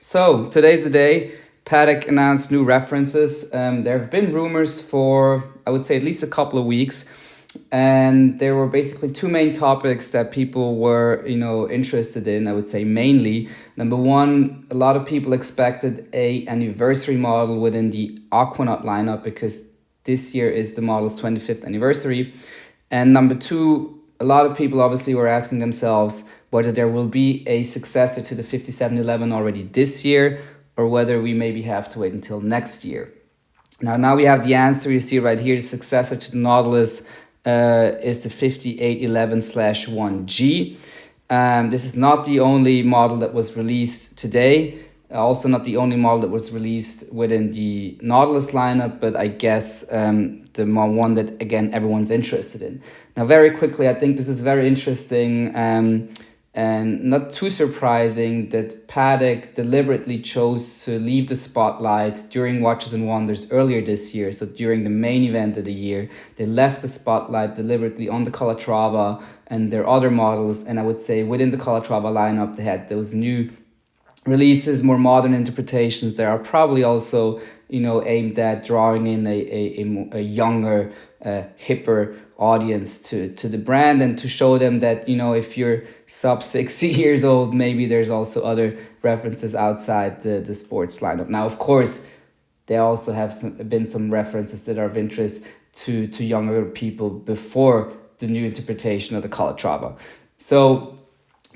So today's the day. Patek announced new references. There have been rumors for, I would say, at least a couple of weeks, and there were basically two main topics that people were, interested in. I would say mainly. Number one, a lot of people expected a anniversary model within the Aquanaut lineup because this year is the model's 25th anniversary, and number two, a lot of people obviously were asking themselves whether there will be a successor to the 5711 already this year or whether we maybe have to wait until next year. Now we have the answer. You see right here, the successor to the Nautilus is the 5811/1G. This is not the only model that was released today. Also not the only model that was released within the Nautilus lineup, but I guess the one that, again, everyone's interested in. Now, very quickly, I think this is very interesting and not too surprising that Patek deliberately chose to leave the spotlight during Watches and Wonders earlier this year. So during the main event of the year, they left the spotlight deliberately on the Calatrava and their other models. And I would say within the Calatrava lineup, they had those new releases, more modern interpretations. There are probably also, aimed at drawing in a younger, hipper audience to the brand and to show them that, if you're sub 60 years old, maybe there's also other references outside the sports lineup. Now, of course, there also have been some references that are of interest to younger people before the new interpretation of the Calatrava. So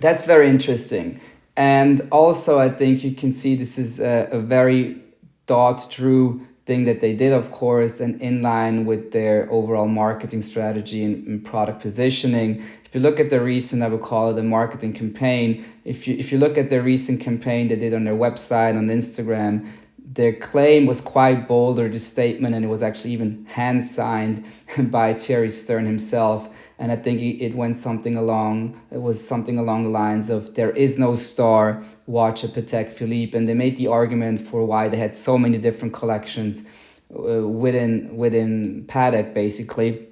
that's very interesting. And also, I think you can see this is a very thought-through thing that they did, of course, and in line with their overall marketing strategy and product positioning. If you look at the recent, I would call it a marketing campaign. If you look at the recent campaign they did on their website, on Instagram, their claim was quite bold, or the statement, and it was actually even hand-signed by Thierry Stern himself. And I think it was something along the lines of, there is no star, watch a Patek Philippe. And they made the argument for why they had so many different collections within Patek, basically.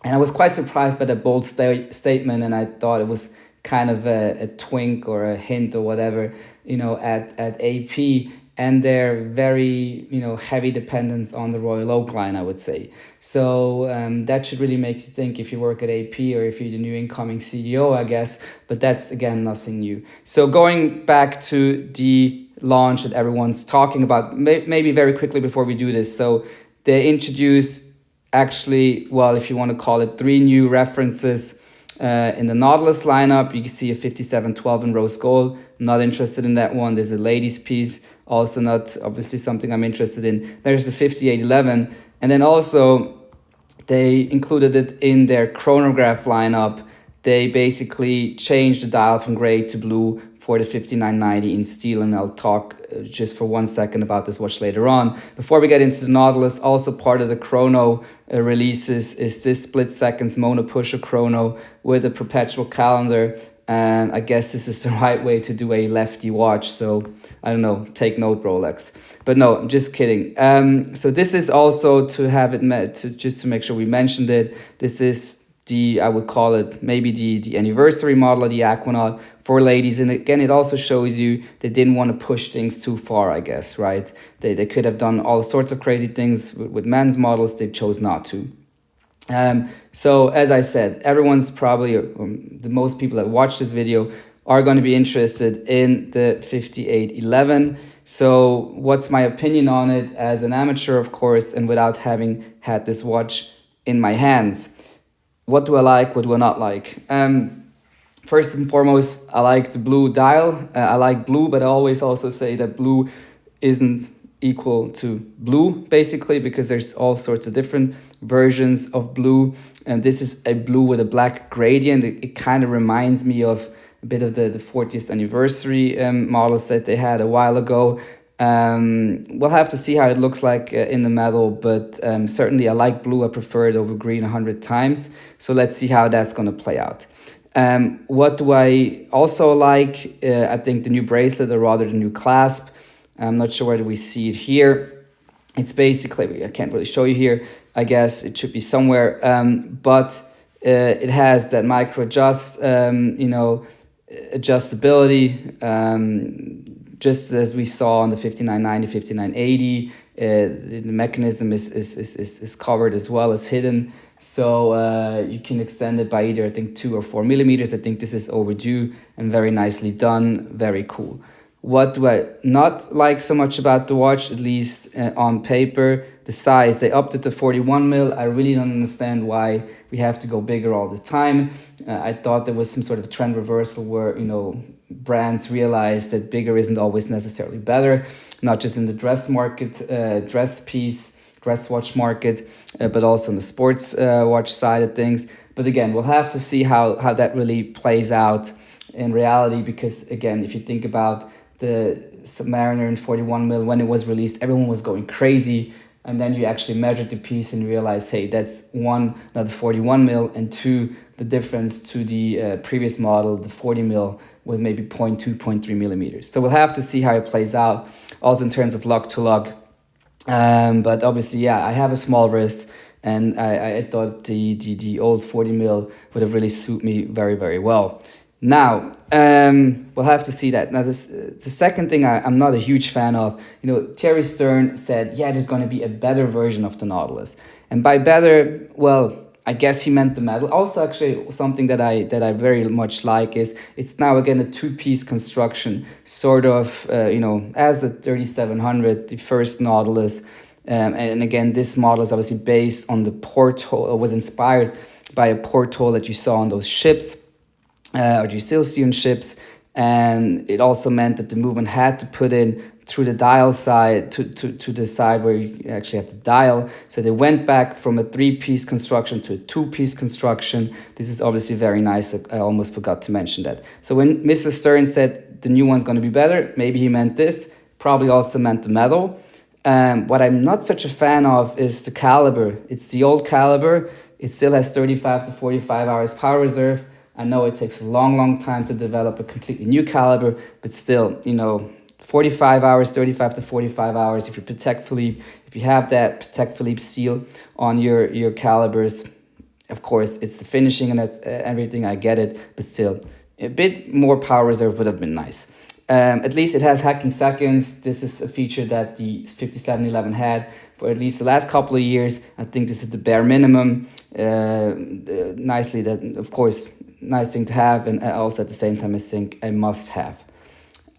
And I was quite surprised by that bold statement, and I thought it was kind of a twink or a hint or whatever, at AP and their very, heavy dependence on the Royal Oak line, I would say. So that should really make you think if you work at AP or if you're the new incoming CDO, I guess. But that's, again, nothing new. So going back to the launch that everyone's talking about, maybe very quickly before we do this. So they introduced, actually, well, if you want to call it, 3 new references in the Nautilus lineup. You can see a 5712 in rose gold. I'm not interested in that one. There's a ladies piece, also not obviously something I'm interested in. There's the 5811. And then also they included it in their chronograph lineup. They basically changed the dial from gray to blue for the 5990 in steel, and I'll talk just for 1 second about this watch later on. Before we get into the Nautilus, also part of the chrono releases is this split seconds mono pusher chrono with a perpetual calendar. And I guess this is the right way to do a lefty watch. So I don't know, take note, Rolex. But no, I'm just kidding. So this is also to have it just to make sure we mentioned it. This is I would call it maybe the anniversary model of the Aquanaut for ladies. And again, it also shows you they didn't want to push things too far, I guess, right? They could have done all sorts of crazy things with men's models. They chose not to. So as I said, everyone's probably, the most people that watch this video are going to be interested in the 5811. So what's my opinion on it as an amateur, of course, and without having had this watch in my hands? What do I like? What do I not like? First and foremost, I like the blue dial. I like blue, but I always also say that blue isn't equal to blue, basically, because there's all sorts of different versions of blue. And this is a blue with a black gradient. It kind of reminds me of a bit of the 40th anniversary models that they had a while ago. We'll have to see how it looks like in the metal, but certainly I like blue. I prefer it over green 100 times. So let's see how that's going to play out. What do I also like? I think the new bracelet, or rather the new clasp. I'm not sure whether we see it here. It's basically, I can't really show you here. I guess it should be somewhere. But it has that micro adjustability. just as we saw on the 5990, 5980, the mechanism is covered as well as hidden. So you can extend it by either, I think, 2 or 4 millimeters. I think this is overdue and very nicely done. Very cool. What do I not like so much about the watch, at least on paper? The size. They upped it to 41 mil. I really don't understand why we have to go bigger all the time. I thought there was some sort of trend reversal where, brands realize that bigger isn't always necessarily better, not just in the dress market, dress watch market, but also in the sports watch side of things. But again, we'll have to see how that really plays out in reality, because again, if you think about the Submariner in 41 mil, when it was released, everyone was going crazy. And then you actually measured the piece and realized, hey, that's one, not the 41 mil, and two, the difference to the previous model, the 40 mil, was maybe 0.2, 0.3 millimeters. So we'll have to see how it plays out, also in terms of lug to lug. But obviously, yeah, I have a small wrist, and I thought the old 40 mil would have really suited me very, very well. Now, we'll have to see that. Now, the second thing I'm not a huge fan of, Thierry Stern said, yeah, there's going to be a better version of the Nautilus. And by better, well, I guess he meant the metal. Also, actually, something that I very much like is it's now, again, a two-piece construction, sort of, as the 3700, the first Nautilus. And again, this model is obviously based on the porthole, or was inspired by a porthole that you saw on those ships. Or the Silesian ships, and it also meant that the movement had to put in through the dial side to the side where you actually have the dial. So they went back from a three-piece construction to a two-piece construction. This is obviously very nice. I almost forgot to mention that. So when Mr. Stern said the new one's going to be better, maybe he meant this, probably also meant the metal. What I'm not such a fan of is the caliber. It's the old caliber. It still has 35 to 45 hours power reserve. I know it takes a long, long time to develop a completely new caliber, but still, 45 hours, 35 to 45 hours. If you're Patek Philippe, if you have that Patek Philippe seal on your calibers, of course, it's the finishing and that's everything, I get it, but still, a bit more power reserve would have been nice. At least it has hacking seconds. This is a feature that the 5711 had for at least the last couple of years. I think this is the bare minimum. Nicely, that, of course, nice thing to have, and also at the same time I think a must have.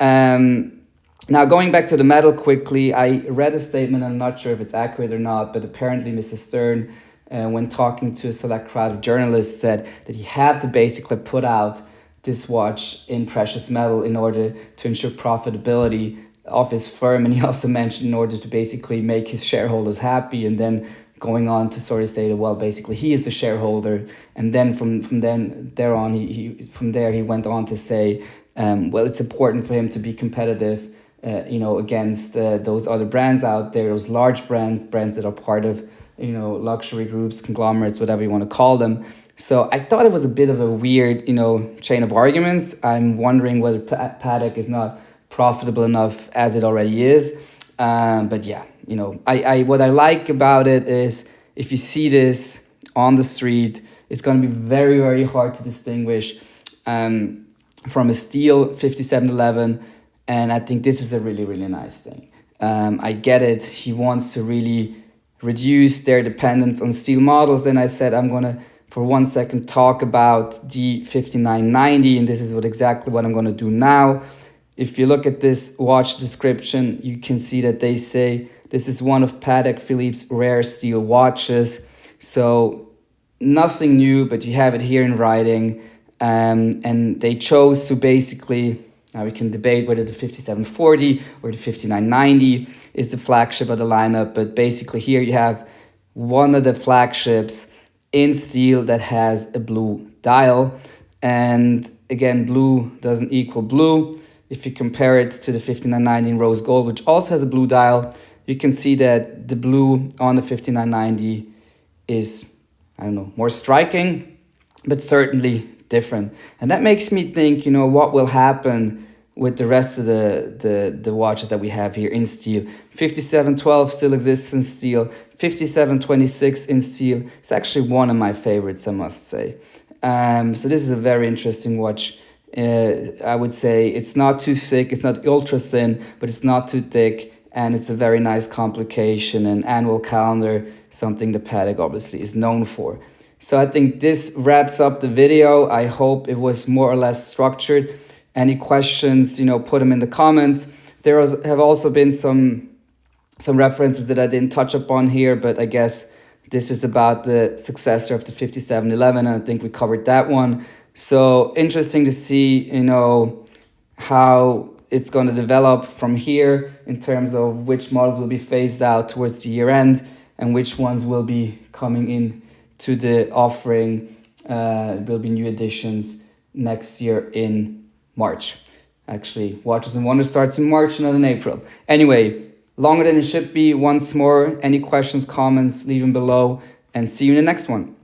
Now going back to the metal quickly, I read a statement, I'm not sure if it's accurate or not, but apparently Mr. Stern, when talking to a select crowd of journalists, said that he had to basically put out this watch in precious metal in order to ensure profitability of his firm, and he also mentioned in order to basically make his shareholders happy, and then going on to sort of say that, well, basically he is the shareholder, and then from there on he went on to say, well, it's important for him to be competitive, against those other brands out there, those large brands that are part of luxury groups, conglomerates, whatever you want to call them. So I thought it was a bit of a weird chain of arguments. I'm wondering whether Patek is not profitable enough as it already is, but yeah. What I like about it is if you see this on the street, it's going to be very, very hard to distinguish from a steel 5711, and I think this is a really, really nice thing. I get it. He wants to really reduce their dependence on steel models, and I said I'm going to, for 1 second, talk about the 5990, and this is exactly what I'm going to do now. If you look at this watch description, you can see that they say this is one of Patek Philippe's rare steel watches. So nothing new, but you have it here in writing. And they chose to basically, now we can debate whether the 5740 or the 5990 is the flagship of the lineup. But basically here you have one of the flagships in steel that has a blue dial. And again, blue doesn't equal blue. If you compare it to the 5990 in rose gold, which also has a blue dial, you can see that the blue on the 5990 is, more striking, but certainly different. And that makes me think, what will happen with the rest of the watches that we have here in steel. 5712 still exists in steel. 5726 in steel. It's actually one of my favorites, I must say. So this is a very interesting watch. I would say it's not too thick, it's not ultra thin, but it's not too thick, and it's a very nice complication and annual calendar, something the Patek obviously is known for. So I think this wraps up the video. I hope it was more or less structured. Any questions, put them in the comments. There have also been some references that I didn't touch upon here, but I guess this is about the successor of the 5711, and I think we covered that one. So interesting to see, how it's going to develop from here in terms of which models will be phased out towards the year end and which ones will be coming in to the offering. Will be new additions next year in March. Actually, Watches and Wonders starts in March, not in April. Anyway, longer than it should be once more. Any questions, comments, leave them below, and see you in the next one.